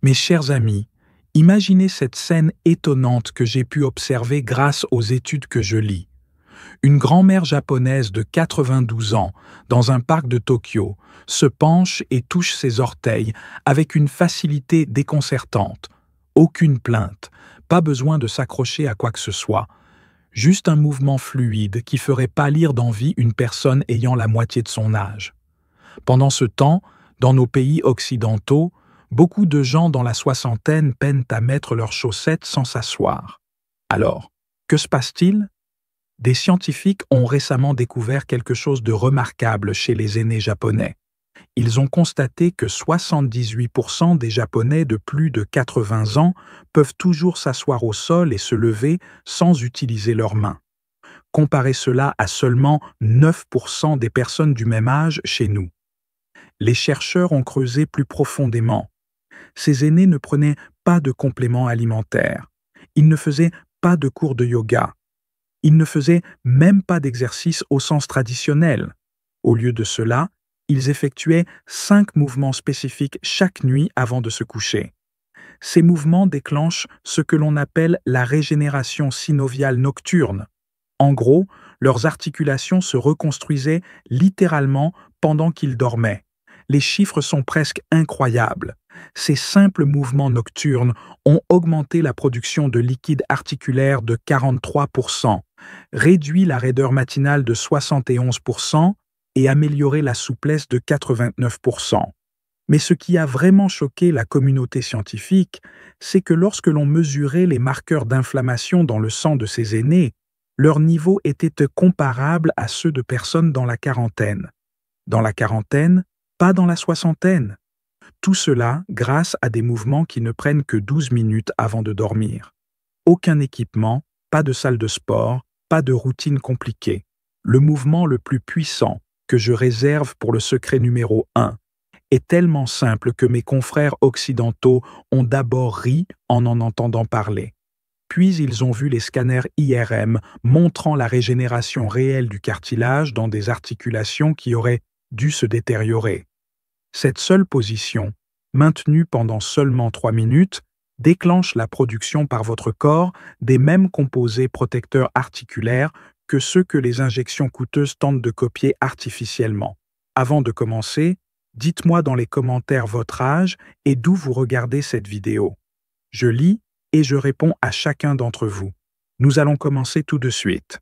Mes chers amis, imaginez cette scène étonnante que j'ai pu observer grâce aux études que je lis. Une grand-mère japonaise de 92 ans, dans un parc de Tokyo, se penche et touche ses orteils avec une facilité déconcertante. Aucune plainte, pas besoin de s'accrocher à quoi que ce soit. Juste un mouvement fluide qui ferait pâlir d'envie une personne ayant la moitié de son âge. Pendant ce temps, dans nos pays occidentaux, beaucoup de gens dans la soixantaine peinent à mettre leurs chaussettes sans s'asseoir. Alors, que se passe-t-il? Des scientifiques ont récemment découvert quelque chose de remarquable chez les aînés japonais. Ils ont constaté que 78% des Japonais de plus de 80 ans peuvent toujours s'asseoir au sol et se lever sans utiliser leurs mains. Comparez cela à seulement 9% des personnes du même âge chez nous. Les chercheurs ont creusé plus profondément. Ces aînés ne prenaient pas de compléments alimentaires. Ils ne faisaient pas de cours de yoga. Ils ne faisaient même pas d'exercice au sens traditionnel. Au lieu de cela, ils effectuaient 5 mouvements spécifiques chaque nuit avant de se coucher. Ces mouvements déclenchent ce que l'on appelle la régénération synoviale nocturne. En gros, leurs articulations se reconstruisaient littéralement pendant qu'ils dormaient. Les chiffres sont presque incroyables. Ces simples mouvements nocturnes ont augmenté la production de liquide articulaire de 43%, réduit la raideur matinale de 71% et amélioré la souplesse de 89%. Mais ce qui a vraiment choqué la communauté scientifique, c'est que lorsque l'on mesurait les marqueurs d'inflammation dans le sang de ces aînés, leur niveau était comparable à ceux de personnes dans la quarantaine. Dans la quarantaine, pas dans la soixantaine. Tout cela grâce à des mouvements qui ne prennent que 12 minutes avant de dormir. Aucun équipement, pas de salle de sport, pas de routine compliquée. Le mouvement le plus puissant, que je réserve pour le secret numéro 1, est tellement simple que mes confrères occidentaux ont d'abord ri en entendant parler. Puis ils ont vu les scanners IRM montrant la régénération réelle du cartilage dans des articulations qui auraient dû se détériorer. Cette seule position, maintenue pendant seulement 3 minutes, déclenche la production par votre corps des mêmes composés protecteurs articulaires que ceux que les injections coûteuses tentent de copier artificiellement. Avant de commencer, dites-moi dans les commentaires votre âge et d'où vous regardez cette vidéo. Je lis et je réponds à chacun d'entre vous. Nous allons commencer tout de suite.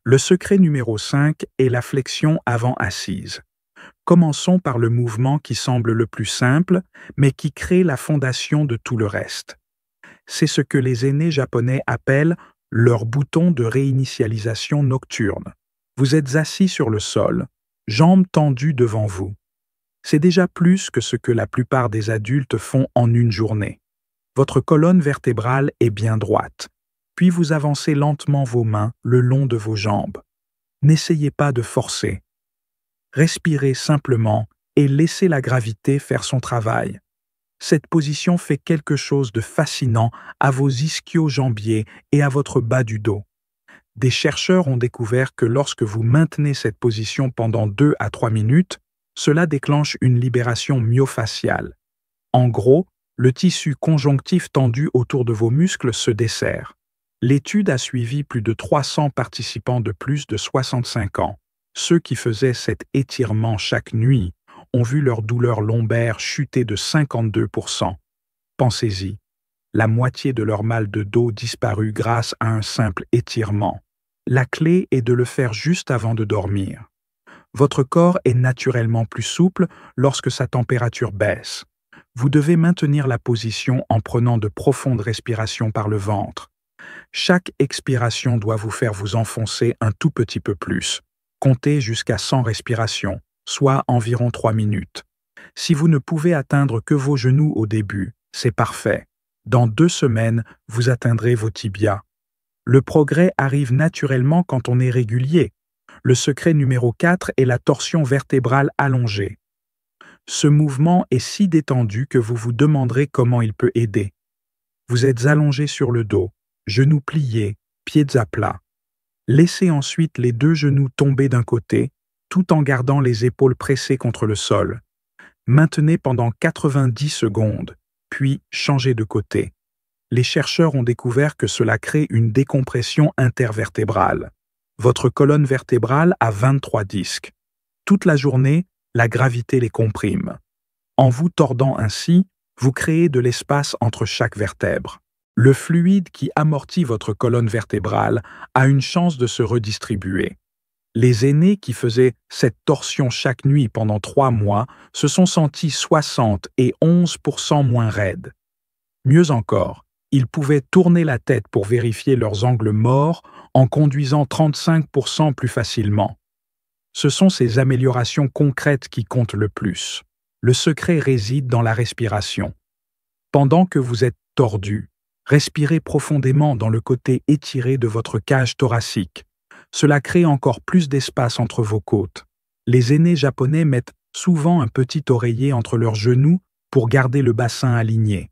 Le secret numéro 5 est la flexion avant assise. Commençons par le mouvement qui semble le plus simple, mais qui crée la fondation de tout le reste. C'est ce que les aînés japonais appellent leur bouton de réinitialisation nocturne. Vous êtes assis sur le sol, jambes tendues devant vous. C'est déjà plus que ce que la plupart des adultes font en une journée. Votre colonne vertébrale est bien droite, puis vous avancez lentement vos mains le long de vos jambes. N'essayez pas de forcer. Respirez simplement et laissez la gravité faire son travail. Cette position fait quelque chose de fascinant à vos ischio-jambiers et à votre bas du dos. Des chercheurs ont découvert que lorsque vous maintenez cette position pendant 2 à 3 minutes, cela déclenche une libération myofaciale. En gros, le tissu conjonctif tendu autour de vos muscles se desserre. L'étude a suivi plus de 300 participants de plus de 65 ans. Ceux qui faisaient cet étirement chaque nuit ont vu leur douleur lombaire chuter de 52%. Pensez-y, la moitié de leur mal de dos disparut grâce à un simple étirement. La clé est de le faire juste avant de dormir. Votre corps est naturellement plus souple lorsque sa température baisse. Vous devez maintenir la position en prenant de profondes respirations par le ventre. Chaque expiration doit vous faire vous enfoncer un tout petit peu plus. Comptez jusqu'à 100 respirations, soit environ 3 minutes. Si vous ne pouvez atteindre que vos genoux au début, c'est parfait. Dans 2 semaines, vous atteindrez vos tibias. Le progrès arrive naturellement quand on est régulier. Le secret numéro 4 est la torsion vertébrale allongée. Ce mouvement est si détendu que vous vous demanderez comment il peut aider. Vous êtes allongé sur le dos, genoux pliés, pieds à plat. Laissez ensuite les 2 genoux tomber d'un côté, tout en gardant les épaules pressées contre le sol. Maintenez pendant 90 secondes, puis changez de côté. Les chercheurs ont découvert que cela crée une décompression intervertébrale. Votre colonne vertébrale a 23 disques. Toute la journée, la gravité les comprime. En vous tordant ainsi, vous créez de l'espace entre chaque vertèbre. Le fluide qui amortit votre colonne vertébrale a une chance de se redistribuer. Les aînés qui faisaient cette torsion chaque nuit pendant 3 mois se sont sentis 60 et 11% moins raides. Mieux encore, ils pouvaient tourner la tête pour vérifier leurs angles morts en conduisant 35% plus facilement. Ce sont ces améliorations concrètes qui comptent le plus. Le secret réside dans la respiration. Pendant que vous êtes tordu, respirez profondément dans le côté étiré de votre cage thoracique. Cela crée encore plus d'espace entre vos côtes. Les aînés japonais mettent souvent un petit oreiller entre leurs genoux pour garder le bassin aligné.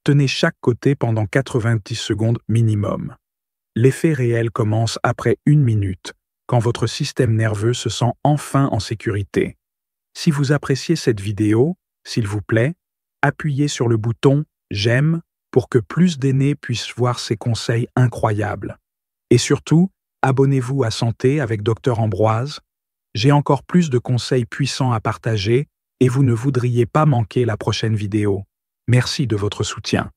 Tenez chaque côté pendant 90 secondes minimum. L'effet réel commence après 1 minute, quand votre système nerveux se sent enfin en sécurité. Si vous appréciez cette vidéo, s'il vous plaît, appuyez sur le bouton « J'aime » pour que plus d'aînés puissent voir ces conseils incroyables. Et surtout, abonnez-vous à Santé avec Dr Ambroise. J'ai encore plus de conseils puissants à partager et vous ne voudriez pas manquer la prochaine vidéo. Merci de votre soutien.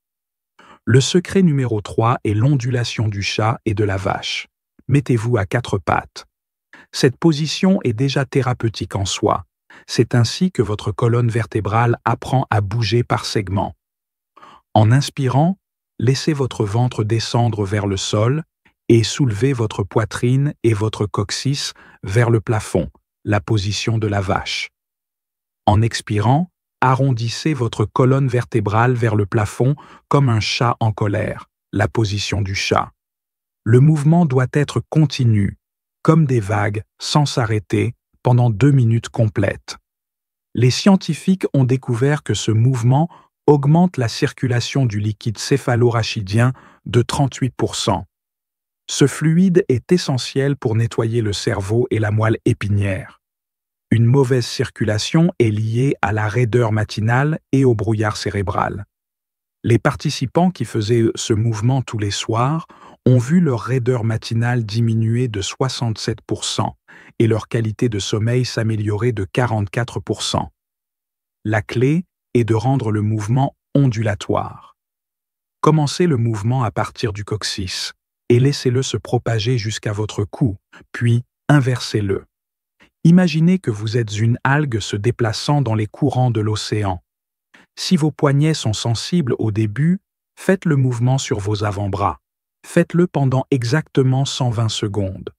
Le secret numéro 3 est l'ondulation du chat et de la vache. Mettez-vous à 4 pattes. Cette position est déjà thérapeutique en soi. C'est ainsi que votre colonne vertébrale apprend à bouger par segments. En inspirant, laissez votre ventre descendre vers le sol et soulevez votre poitrine et votre coccyx vers le plafond, la position de la vache. En expirant, arrondissez votre colonne vertébrale vers le plafond comme un chat en colère, la position du chat. Le mouvement doit être continu, comme des vagues, sans s'arrêter, pendant 2 minutes complètes. Les scientifiques ont découvert que ce mouvement augmente la circulation du liquide céphalorachidien de 38%. Ce fluide est essentiel pour nettoyer le cerveau et la moelle épinière. Une mauvaise circulation est liée à la raideur matinale et au brouillard cérébral. Les participants qui faisaient ce mouvement tous les soirs ont vu leur raideur matinale diminuer de 67% et leur qualité de sommeil s'améliorer de 44%. La clé est de rendre le mouvement ondulatoire. Commencez le mouvement à partir du coccyx et laissez-le se propager jusqu'à votre cou, puis inversez-le. Imaginez que vous êtes une algue se déplaçant dans les courants de l'océan. Si vos poignets sont sensibles au début, faites le mouvement sur vos avant-bras. Faites-le pendant exactement 120 secondes.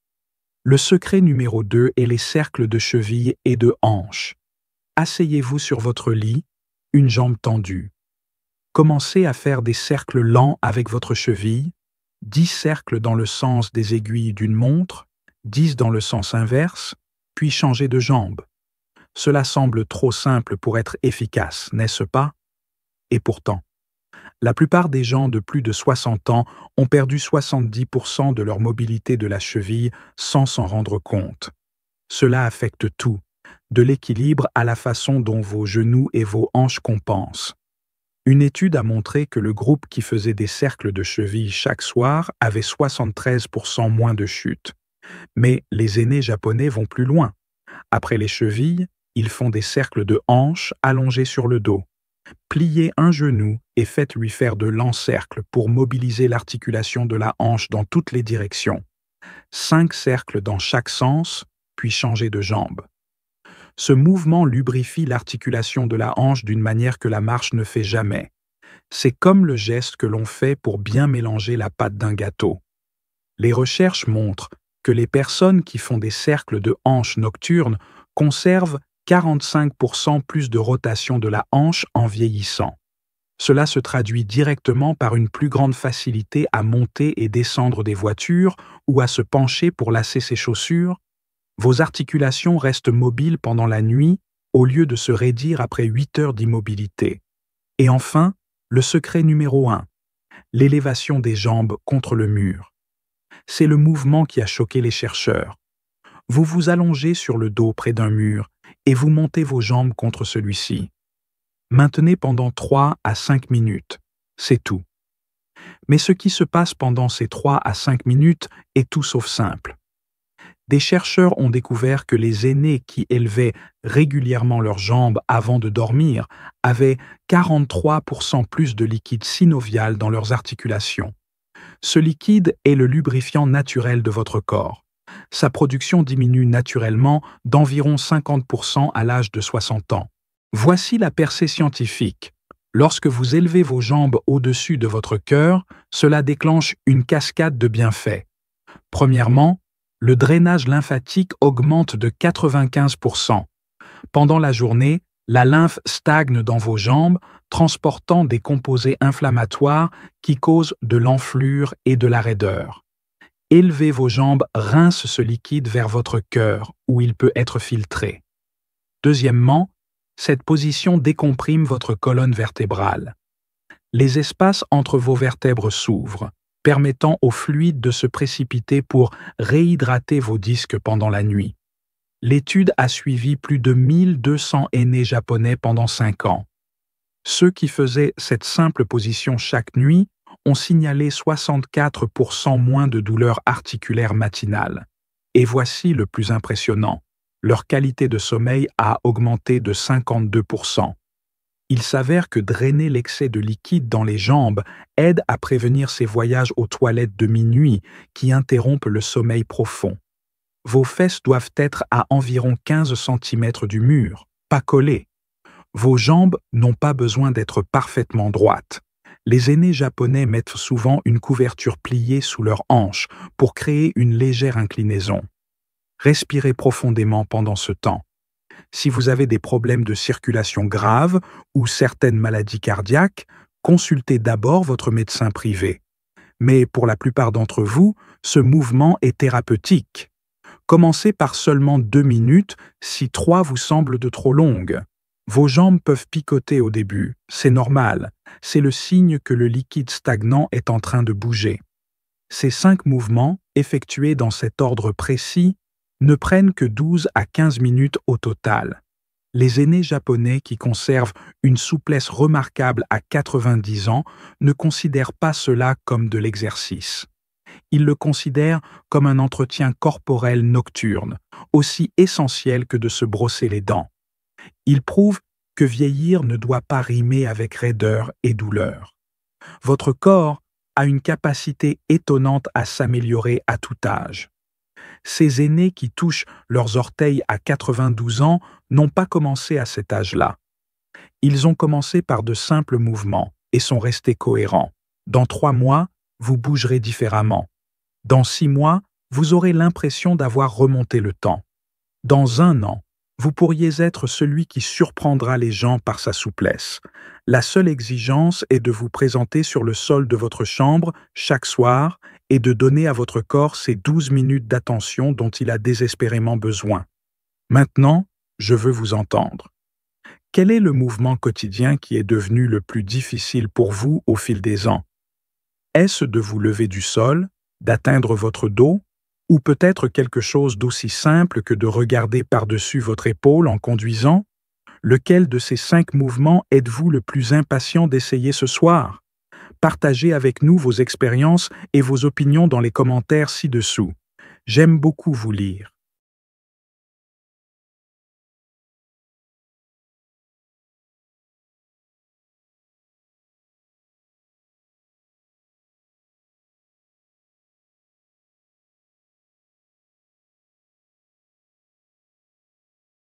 Le secret numéro 2 est les cercles de cheville et de hanche. Asseyez-vous sur votre lit, une jambe tendue. Commencez à faire des cercles lents avec votre cheville, 10 cercles dans le sens des aiguilles d'une montre, 10 dans le sens inverse, puis changez de jambe. Cela semble trop simple pour être efficace, n'est-ce pas? Et pourtant, la plupart des gens de plus de 60 ans ont perdu 70% de leur mobilité de la cheville sans s'en rendre compte. Cela affecte tout, de l'équilibre à la façon dont vos genoux et vos hanches compensent. Une étude a montré que le groupe qui faisait des cercles de cheville chaque soir avait 73% moins de chutes. Mais les aînés japonais vont plus loin. Après les chevilles, ils font des cercles de hanches allongés sur le dos. Pliez un genou et faites-lui faire de lents cercles pour mobiliser l'articulation de la hanche dans toutes les directions. 5 cercles dans chaque sens, puis changez de jambe. Ce mouvement lubrifie l'articulation de la hanche d'une manière que la marche ne fait jamais. C'est comme le geste que l'on fait pour bien mélanger la pâte d'un gâteau. Les recherches montrent que les personnes qui font des cercles de hanches nocturnes conservent 45% plus de rotation de la hanche en vieillissant. Cela se traduit directement par une plus grande facilité à monter et descendre des voitures ou à se pencher pour lasser ses chaussures. Vos articulations restent mobiles pendant la nuit au lieu de se raidir après 8 heures d'immobilité. Et enfin, le secret numéro 1, l'élévation des jambes contre le mur. C'est le mouvement qui a choqué les chercheurs. Vous vous allongez sur le dos près d'un mur et vous montez vos jambes contre celui-ci. Maintenez pendant 3 à 5 minutes. C'est tout. Mais ce qui se passe pendant ces 3 à 5 minutes est tout sauf simple. Des chercheurs ont découvert que les aînés qui élevaient régulièrement leurs jambes avant de dormir avaient 43% plus de liquide synovial dans leurs articulations. Ce liquide est le lubrifiant naturel de votre corps. Sa production diminue naturellement d'environ 50% à l'âge de 60 ans. Voici la percée scientifique. Lorsque vous élevez vos jambes au-dessus de votre cœur, cela déclenche une cascade de bienfaits. Premièrement, le drainage lymphatique augmente de 95%. Pendant la journée, la lymphe stagne dans vos jambes, transportant des composés inflammatoires qui causent de l'enflure et de la raideur. Élever vos jambes rince ce liquide vers votre cœur, où il peut être filtré. Deuxièmement, cette position décomprime votre colonne vertébrale. Les espaces entre vos vertèbres s'ouvrent, permettant au fluide de se précipiter pour réhydrater vos disques pendant la nuit. L'étude a suivi plus de 1200 aînés japonais pendant 5 ans. Ceux qui faisaient cette simple position chaque nuit ont signalé 64% moins de douleurs articulaires matinales. Et voici le plus impressionnant. Leur qualité de sommeil a augmenté de 52%. Il s'avère que drainer l'excès de liquide dans les jambes aide à prévenir ces voyages aux toilettes de minuit qui interrompent le sommeil profond. Vos fesses doivent être à environ 15 cm du mur, pas collées. Vos jambes n'ont pas besoin d'être parfaitement droites. Les aînés japonais mettent souvent une couverture pliée sous leurs hanches pour créer une légère inclinaison. Respirez profondément pendant ce temps. Si vous avez des problèmes de circulation graves ou certaines maladies cardiaques, consultez d'abord votre médecin privé. Mais pour la plupart d'entre vous, ce mouvement est thérapeutique. Commencez par seulement 2 minutes si 3 vous semblent de trop longues. Vos jambes peuvent picoter au début, c'est normal. C'est le signe que le liquide stagnant est en train de bouger. Ces 5 mouvements, effectués dans cet ordre précis, ne prennent que 12 à 15 minutes au total. Les aînés japonais qui conservent une souplesse remarquable à 90 ans ne considèrent pas cela comme de l'exercice. Ils le considèrent comme un entretien corporel nocturne, aussi essentiel que de se brosser les dents. Ils prouvent que vieillir ne doit pas rimer avec raideur et douleur. Votre corps a une capacité étonnante à s'améliorer à tout âge. Ces aînés qui touchent leurs orteils à 92 ans n'ont pas commencé à cet âge-là. Ils ont commencé par de simples mouvements et sont restés cohérents. Dans 3 mois, vous bougerez différemment. Dans 6 mois, vous aurez l'impression d'avoir remonté le temps. Dans 1 an, vous pourriez être celui qui surprendra les gens par sa souplesse. La seule exigence est de vous présenter sur le sol de votre chambre chaque soir et de donner à votre corps ces 12 minutes d'attention dont il a désespérément besoin. Maintenant, je veux vous entendre. Quel est le mouvement quotidien qui est devenu le plus difficile pour vous au fil des ans? Est-ce de vous lever du sol, d'atteindre votre dos, ou peut-être quelque chose d'aussi simple que de regarder par-dessus votre épaule en conduisant? Lequel de ces 5 mouvements êtes-vous le plus impatient d'essayer ce soir? Partagez avec nous vos expériences et vos opinions dans les commentaires ci-dessous. J'aime beaucoup vous lire.